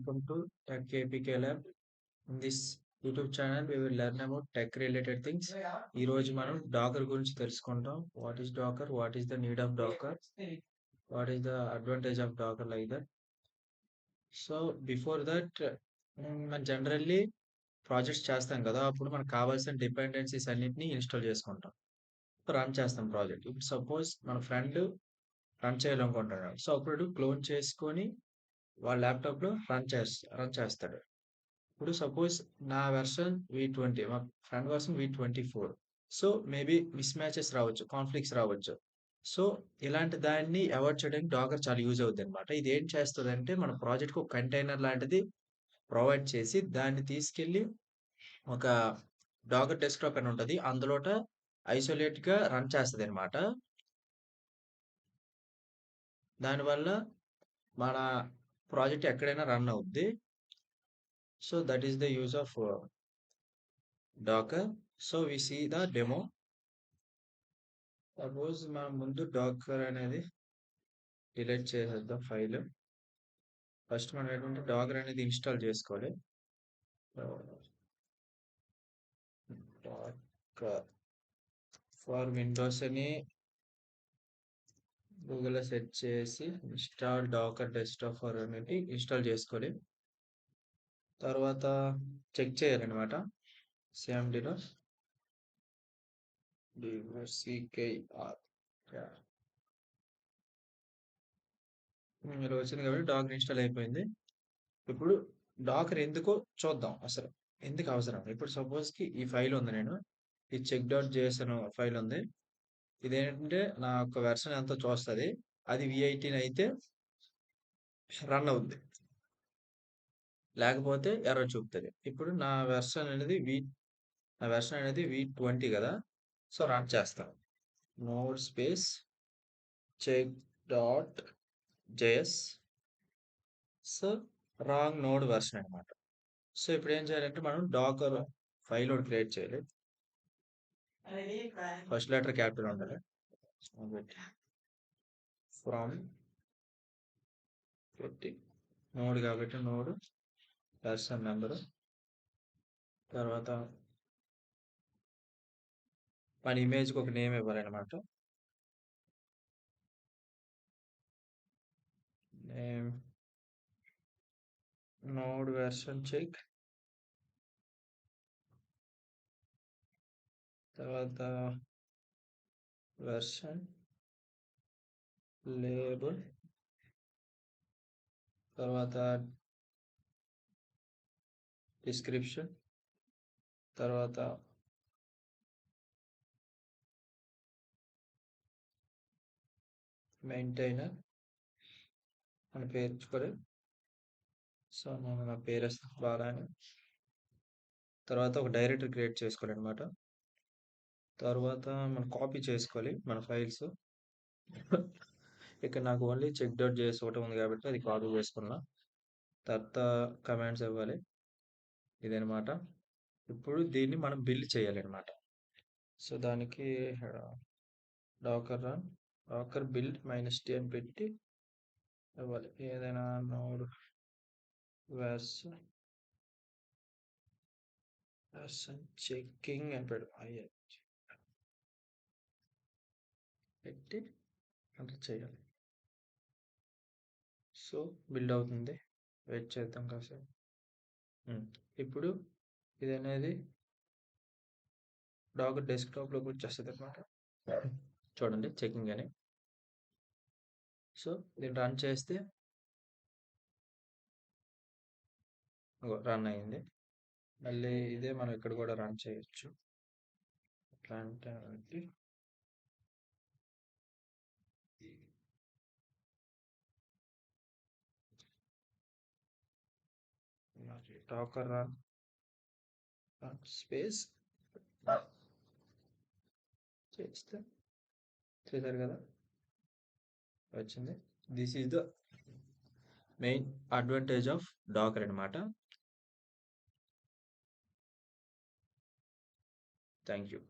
welcome to Tech KPK Lab. In this YouTube channel, we will learn about tech related things. ఈ రోజు మనం Docker గురించి తెలుసుకుంటాం. What is Docker, what is the need of Docker, what is the advantage of Docker like that. So before that మనం generally projects చేస్తాం కదా, అప్పుడు మనకు కావాల్సిన డిపెండెన్సీస్ అన్నిటిని ఇన్స్టాల్ చేసుకుంటాం, రన్ చేస్తాం ప్రాజెక్ట్. ఇప్పుడు సపోజ్ మన ఫ్రెండ్ రన్ చేయాలనుకుంటున్నాడు, సో అప్పుడు క్లోన్ చేసుకొని వాళ్ళ ల్యాప్టాప్లో రన్ చేస్తాడు. ఇప్పుడు సపోజ్ నా వెర్షన్ V20, మా friend version V24. So maybe miss matches రావచ్చు, కాన్ఫ్లిక్ట్స్ రావచ్చు. సో ఇలాంటి దాన్ని అవాయిడ్ చేయడానికి డాకర్ చాలా యూజ్ అవుతుంది అనమాట. ఇది ఏం చేస్తుంది అంటే మన ప్రాజెక్ట్కి ఒక కంటైనర్ లాంటిది ప్రొవైడ్ చేసి దాన్ని తీసుకెళ్ళి ఒక డాకర్ డెస్క్టాప్ అని ఉంటుంది, అందులోట ఐసోలేట్గా రన్ చేస్తుంది అనమాట. దానివల్ల మన ప్రాజెక్ట్ ఎక్కడైనా రన్ అవుద్ది. So that is the use of Docker. So we see the demo. Suppose మనం ముందు డాకర్ అనేది డిలీట్ చేసేద్దాం ఫైల్. ఫస్ట్ మనం ఏంటంటే డాకర్ అనేది ఇన్స్టాల్ చేసుకోవాలి. డాకర్ ఫర్ విండోస్ అని గూగుల్లో సెర్చ్ చేసి ఇన్స్టాల్ డాకర్ డెస్క్టాప్ ఫర్ అనేది ఇన్స్టాల్ చేసుకోవాలి. తర్వాత చెక్ చేయాలన్నమాట. CMDలో DCKR ఇలా వచ్చింది కాబట్టి డాకర్ ఇన్స్టాల్ అయిపోయింది. ఇప్పుడు డాకర్ ఎందుకో చూద్దాం, అసలు ఎందుకు అవసరం. ఇప్పుడు సపోజ్కి ఈ ఫైల్ ఉంది, నేను ఈ check.js అనే ఫైల్ ఉంది. ఇదేంటంటే నా యొక్క వెర్షన్ ఎంతో చూస్తుంది, అది V18 అయితే రన్ అవుద్ది, లేకపోతే ఎర్రర్ చూపుతుంది. ఇప్పుడు నా వెర్షన్ అనేది V20 కదా. సో రన్ చేస్తాను, node space check.js. So wrong node version అనమాట. సో ఇప్పుడు ఏం చేయాలంటే మనం డాకర్ ఫైల్ ఒకటి క్రియేట్ చేయాలి. ఫస్ట్ లెటర్ క్యాపిటల్ ఉండాలి. ఫ్రమ్ నోడ్ కాబట్టి నోడ్ వెర్షన్ నెంబరు, తర్వాత మన ఇమేజ్కి ఒక నేమ్ ఇవ్వాలన్నమాట. నేమ్ నోడ్ వెర్షన్ చెక్, తర్వాత వెర్షన్ లేబుల్, తర్వాత డిస్క్రిప్షన్, తర్వాత మెయింటైనర్ అని పేరు ఇచ్చుకోవాలి. సో నేను నా పేరు వేస్తాను బాలాని. తర్వాత ఒక డైరెక్టరీ క్రియేట్ చేసుకోవాలి అనమాట. తర్వాత మనం కాపీ చేసుకోవాలి మన ఫైల్స్. ఇక్కడ నాకు ఓన్లీ check.js ఒకటి ఉంది కాబట్టి అది కాపీ చేసుకున్నా. తర్వాత కమాండ్స్ ఇవ్వాలి, ఇదనమాట. ఇప్పుడు దీన్ని మనం బిల్డ్ చేయాలి అనమాట. సో దానికి డాకర్ బిల్డ్ -t అని పెట్టి ఇవ్వాలి. ఏదైనా నోడ్ వెర్షన్ చెకింగ్ అని పెట్టి అంటే చేయాలి. సో బిల్డ్ అవుతుంది, వెయిట్ చేద్దాం కాసేపు. ఇప్పుడు ఇది అనేది డాకర్ డెస్క్టాప్లోకి వచ్చేస్తుంది అనమాట. చూడండి చెకింగ్ అని. సో దీన్ని రన్ చేస్తే రన్ అయింది. మళ్ళీ ఇదే మనం ఇక్కడ కూడా రన్ చేయొచ్చు. ఎట్లా అంటే డాకర్ రన్ స్పేస్ చేస్తే చేశారు కదా, వచ్చింది. This is the main advantage of docker అనమాట. Thank you.